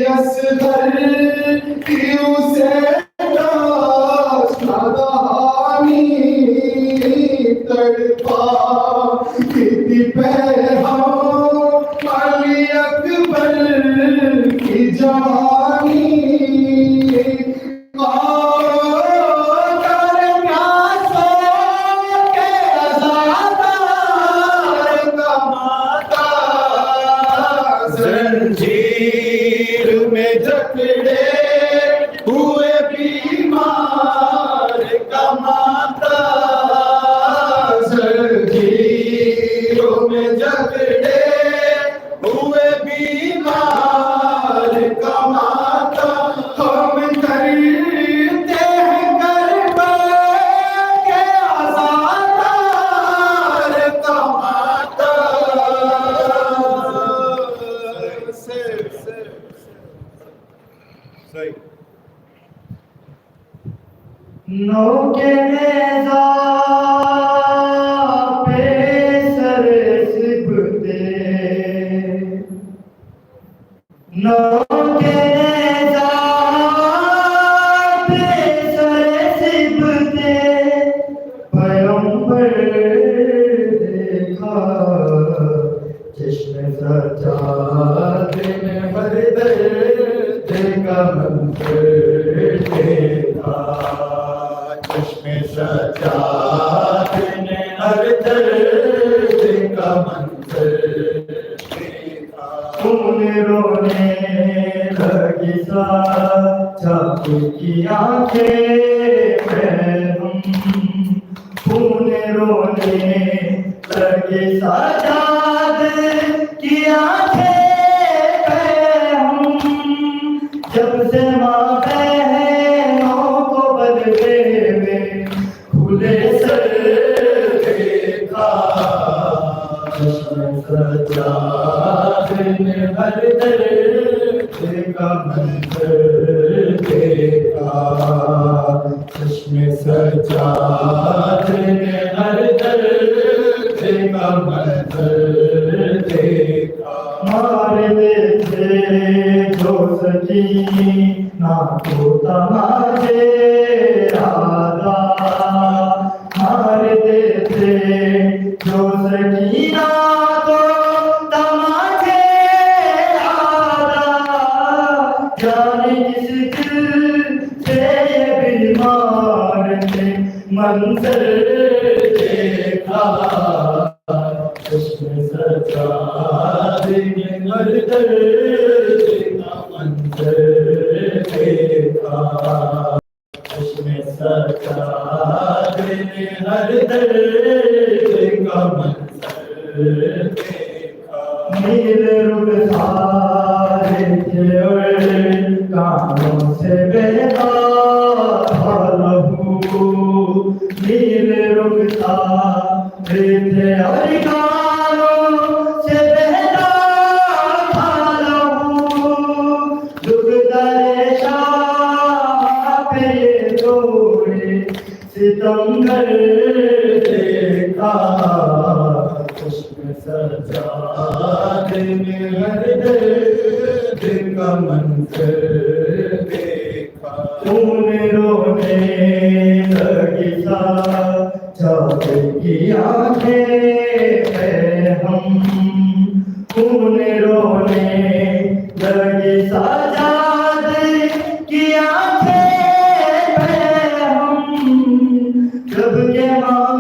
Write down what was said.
असगर की उसे नादानी तड़पा कितनी पैहा अली अकबर की जवानी जंजीर में जकड़े हुए बीमार का माता, जंजीरों में जकड़े हुए बीमार का माता, हम करते हैं करबला के आज़ादार का माता। नौके नेज़ा पे सर सिबते, नौके नेज़ा पे सर सिबते, पैगंबर देखा चश्मे सजाद में हर दर्द का मंज़र देखा, चश्मे सजाद ने हर दर्द का मंज़र देखा। तूने रोने लगी सा चाहती की आंखें हम, तूने रोने लगी सा चाहत की आंखें हम, जब से माँ बहनों को बदले में खुले सर देखा, चश्मे सजाद ने हर दर्द का मंज़र देखा, चश्मे सजाद ने हर दर्द का मंज़र देखा। मार देते जो सकी ना तो तमाशे आदा, मार देते जो सकी ना तो तमाशे आदा, जाने किस दिल से ये बीमार ने मंज़र देखा, चश्मे सजाद ने हर दर्द का मंज़र देखा, चश्मे सजाद ने हर दर्द का मंज़र देखा। नील रुखसारे थे और कानों से बहता लहू, नील रुखसारे थे और कानों से बहता लहू, दुख दरे शाह पे तोड़े सितमगर देखा, चश्मे सजाद ने हर दर्द का मंज़र देखा। तूने रोने लगी सा चाहते की आंखें हम, तूने रोने लगी सा चाहत की आंखें हम, जब के माँ